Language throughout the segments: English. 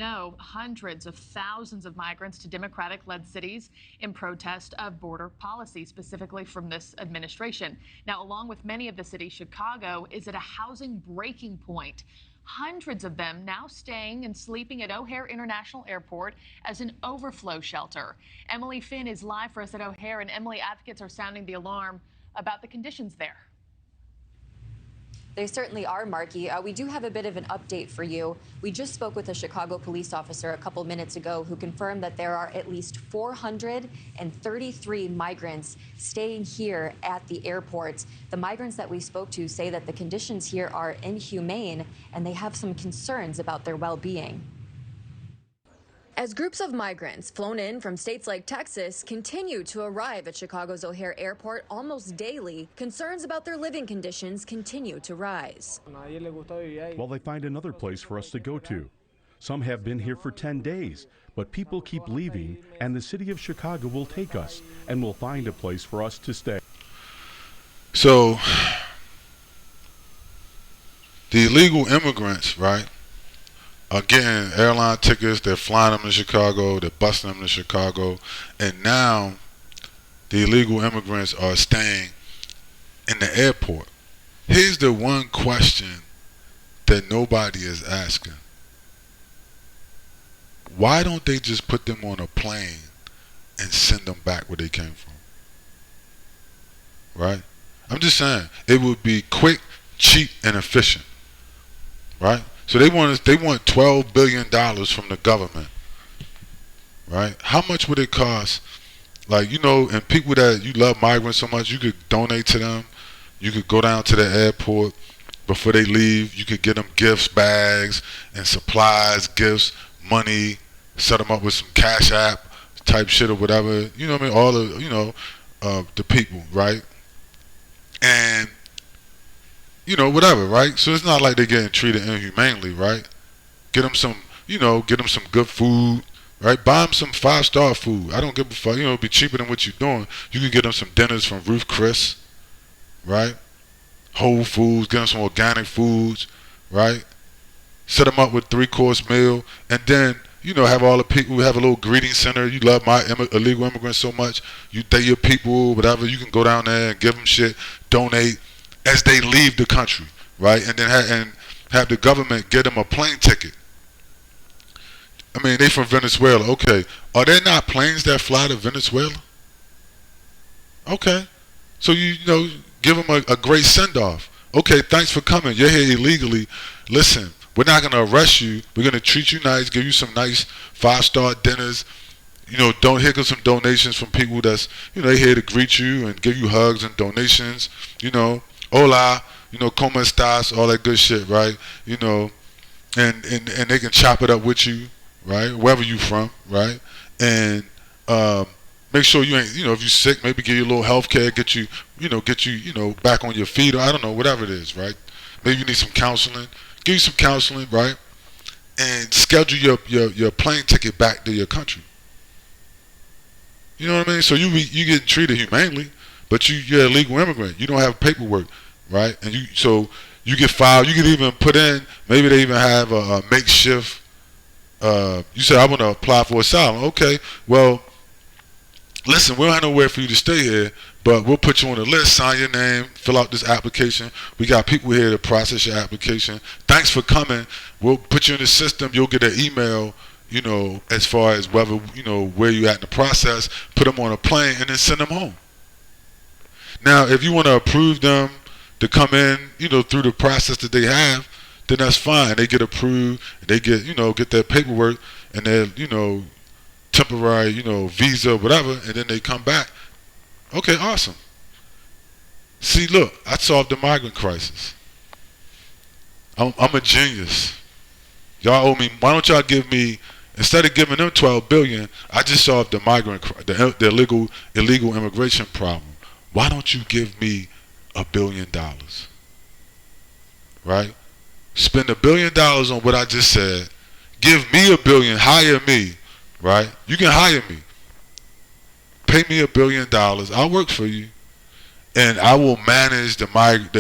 know, hundreds of thousands of migrants to Democratic-led cities in protest of border policy, specifically from this administration. Now, along with many of the cities, Chicago is at a housing breaking point. Hundreds of them now staying and sleeping at O'Hare International Airport as an overflow shelter. Emily Finn is live for us at O'Hare, and Emily, advocates are sounding the alarm about the conditions there. They certainly are, Marky. We do have a bit of an update for you. We just spoke with a Chicago police officer a couple minutes ago who confirmed that there are at least 433 migrants staying here at the airport. The migrants that we spoke to say that the conditions here are inhumane and they have some concerns about their well-being. As groups of migrants flown in from states like Texas continue to arrive at Chicago's O'Hare Airport almost daily, concerns about their living conditions continue to rise. Well, they find another place for us to go to. Some have been here for 10 days, but people keep leaving, and the city of Chicago will take us, and will find a place for us to stay. So, the illegal immigrants, right, are getting airline tickets, they're flying them to Chicago, they're busing them to Chicago, and now the illegal immigrants are staying in the airport. Here's the one question that nobody is asking. Why don't they just put them on a plane and send them back where they came from? Right? I'm just saying, it would be quick, cheap, and efficient. Right? So they want $12 billion from the government, right? How much would it cost? Like, you know, and people that you love migrants so much, you could donate to them. You could go down to the airport before they leave. You could get them gifts, bags, and supplies, gifts, money, set them up with some Cash App type shit or whatever. You know what I mean? All of, you know, the people, right? And you know, whatever, right? So it's not like they're getting treated inhumanely, right? Get them some, you know, get them some good food, right? Buy them some 5-star food. I don't give a fuck. You know, it'd be cheaper than what you're doing. You can get them some dinners from Ruth Chris, right? Whole Foods, get them some organic foods, right? Set them up with 3-course meal, and then, you know, have all the people, have a little greeting center. You love my illegal immigrants so much. They your people, whatever. You can go down there and give them shit, donate, as they leave the country, right? And then have the government get them a plane ticket. I mean, they from Venezuela. Okay, are there not planes that fly to Venezuela? Okay, so you know, give them a great send-off. Okay, thanks for coming. You're here illegally. Listen, we're not gonna arrest you. We're gonna treat you nice, give you some nice 5-star dinners. You know, here comes some donations from people that's, you know, they here to greet you and give you hugs and donations. You know. Hola, you know, como estas, all that good shit, right? You know, and they can chop it up with you, right? Wherever you from, right? And make sure you ain't, you know, if you're sick, maybe give you a little health care, get you, you know, back on your feet, or I don't know, whatever it is, right? Maybe you need some counseling. Give you some counseling, right? And schedule your plane ticket back to your country. You know what I mean? So you get treated humanely. But you're an illegal immigrant. You don't have paperwork, right? And so you get filed. You can even put in. Maybe they even have a makeshift. You say I want to apply for asylum. Okay. Well, listen, we don't have nowhere for you to stay here, but we'll put you on the list. Sign your name. Fill out this application. We got people here to process your application. Thanks for coming. We'll put you in the system. You'll get an email. You know, as far as whether you know where you at in the process. Put them on a plane and then send them home. Now, if you want to approve them to come in, you know, through the process that they have, then that's fine. They get approved, they get, you know, get their paperwork and their, you know, temporary, you know, visa, whatever, and then they come back. Okay, awesome. See, look, I solved the migrant crisis. I'm a genius. Y'all owe me. Why don't y'all give me, instead of giving them $12 billion, I just solved the illegal immigration problem. Why don't you give me $1 billion? Right? Spend $1 billion on what I just said. Give me $1 billion. Hire me. Right? You can hire me. Pay me $1 billion. I'll work for you. And I will manage the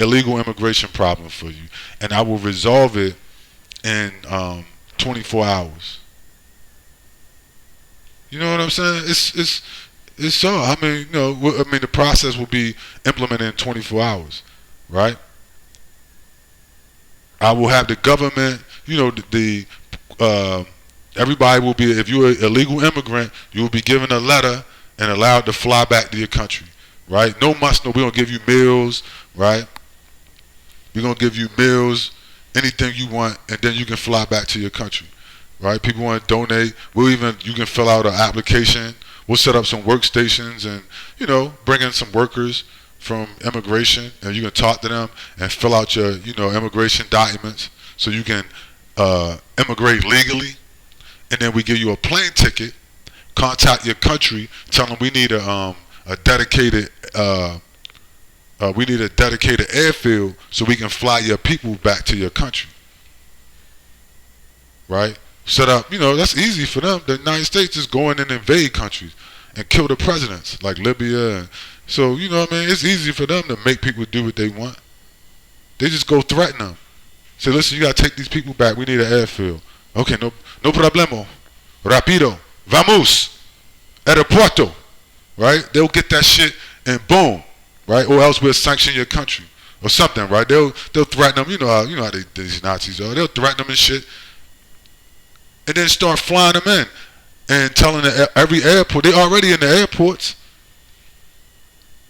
illegal immigration problem for you. And I will resolve it in 24 hours. You know what I'm saying? It's so. I mean, you know, I mean, the process will be implemented in 24 hours, right? I will have the government. You know, everybody will be. If you're an illegal immigrant, you will be given a letter and allowed to fly back to your country, right? No must. No, we're gonna give you meals, right? We're gonna give you meals, anything you want, and then you can fly back to your country, right? People want to donate. You can fill out an application. We'll set up some workstations and, you know, bring in some workers from immigration, and you can talk to them and fill out your, you know, immigration documents so you can immigrate legally. And then we give you a plane ticket. Contact your country. Tell them we need a dedicated airfield so we can fly your people back to your country. Right? Set up, you know, that's easy for them. The United States is going in and invade countries and kill the presidents like Libya. And so, you know what I mean? It's easy for them to make people do what they want. They just go threaten them. Say, listen, you got to take these people back. We need an airfield. Okay, no problemo. Rapido. Vamos. Aeropuerto. Right? They'll get that shit and boom. Right? Or else we'll sanction your country or something, right? They'll threaten them. You know how these Nazis are. They'll threaten them and shit. And then start flying them in and telling every airport. They're already in the airports.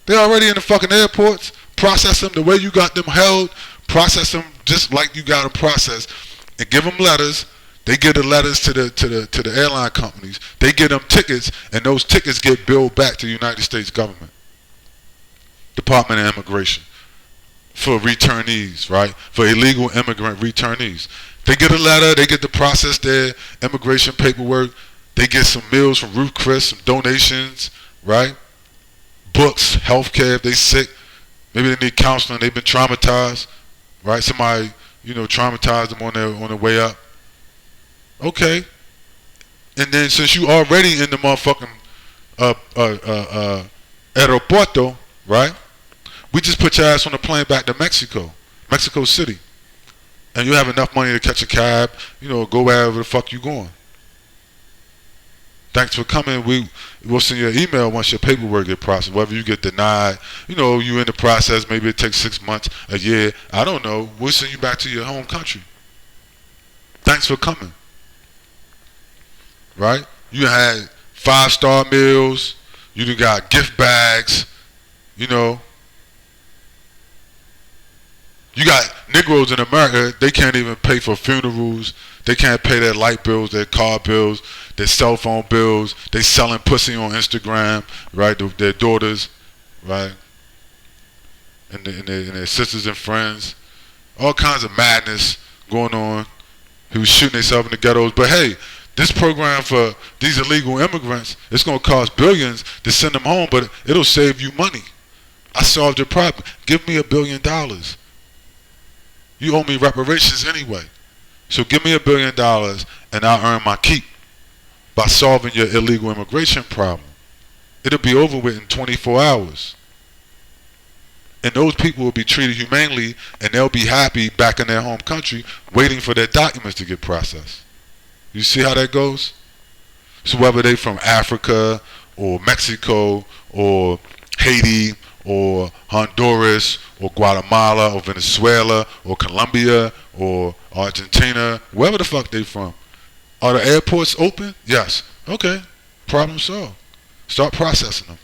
They're already in the fucking airports. Process them the way you got them held. Process them just like you got them processed. And give them letters. They give the letters to the airline companies. They give them tickets, and those tickets get billed back to the United States government. Department of Immigration. For returnees, right? For illegal immigrant returnees. They get a letter, they get to process their immigration paperwork, they get some meals from Ruth Chris, some donations, right? Books, health care if they sick, maybe they need counseling, they've been traumatized, right? Somebody, you know, traumatized them on their way up. Okay. And then since you already in the motherfucking aeropuerto, right? We just put your ass on a plane back to Mexico City. And you have enough money to catch a cab, you know, go wherever the fuck you going. Thanks for coming. We'll send you an email once your paperwork get processed. Whether you get denied, you know, you in the process, maybe it takes 6 months, a year, I don't know. We'll send you back to your home country. Thanks for coming. Right? You had 5-star meals, you got gift bags, you know. You got Negroes in America, they can't even pay for funerals. They can't pay their light bills, their car bills, their cell phone bills. They selling pussy on Instagram, right? Their daughters, right? And their sisters and friends. All kinds of madness going on. Who was shooting themselves in the ghettos. But hey, this program for these illegal immigrants, it's going to cost billions to send them home, but it'll save you money. I solved your problem. Give me $1 billion. You owe me reparations anyway. So give me $1 billion and I'll earn my keep by solving your illegal immigration problem. It'll be over with in 24 hours. And those people will be treated humanely and they'll be happy back in their home country waiting for their documents to get processed. You see how that goes? So whether they from Africa or Mexico or Haiti or Honduras or Guatemala or Venezuela or Colombia or Argentina, wherever the fuck they from. Are the airports open? Yes. Okay. Problem solved. Start processing them.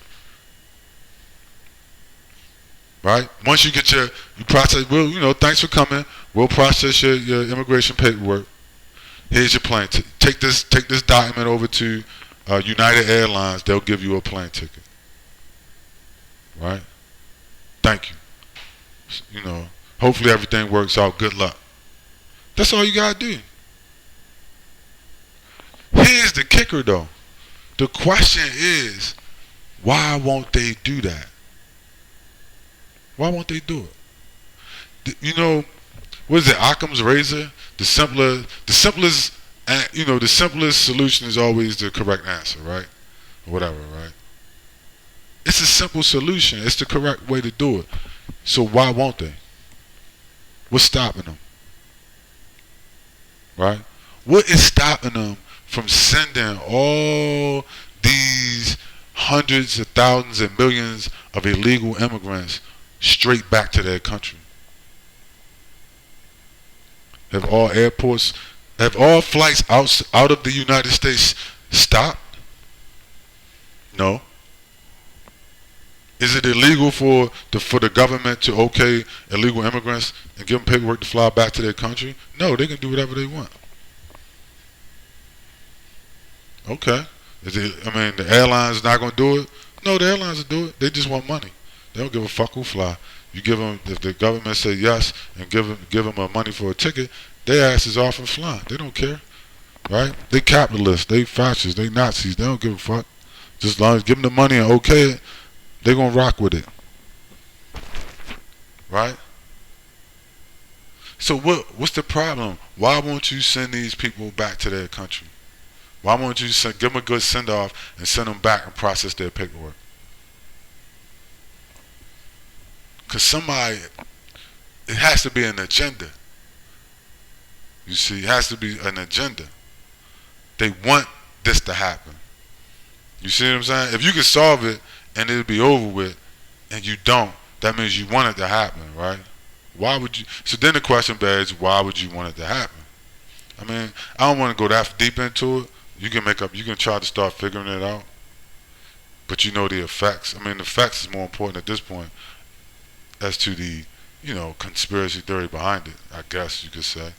Right? Once you get you process, well, you know, thanks for coming. We'll process your immigration paperwork. Here's your plane. Take this document over to United Airlines. They'll give you a plane ticket. Right? Thank you. You know, hopefully everything works out. Good luck. That's all you gotta do. Here's the kicker though. The question is, why won't they do that? Why won't they do it? You know, what is it, Occam's razor? The simplest, you know, the simplest solution is always the correct answer, right? Or whatever, right? It's a simple solution. It's the correct way to do it. So why won't they? What's stopping them? Right? What is stopping them from sending all hundreds of thousands and millions of illegal immigrants straight back to their country? Have all flights out of the United States stopped? No. Is it illegal for the government to okay illegal immigrants and give them paperwork to fly back to their country? No, they can do whatever they want. Okay. The airlines not going to do it? No, the airlines will do it. They just want money. They don't give a fuck who fly. You give them, if the government say yes and give them money for a ticket, their ass is off and flying. They don't care, right? They capitalists, they fascists, they Nazis. They don't give a fuck. Just as long as give them the money and okay it, they're going to rock with it, right? So what's the problem? Why won't you send these people back to their country? Why won't you give them a good send-off and send them back and process their paperwork? Because somebody, it has to be an agenda. You see, it has to be an agenda. They want this to happen. You see what I'm saying? If you can solve it and it'll be over with, and you don't, that means you want it to happen, right? Why would you? So then the question begs, why would you want it to happen? I mean, I don't want to go that deep into it. You can try to start figuring it out. But you know the effects. I mean, the effects is more important at this point as to the, conspiracy theory behind it, I guess you could say.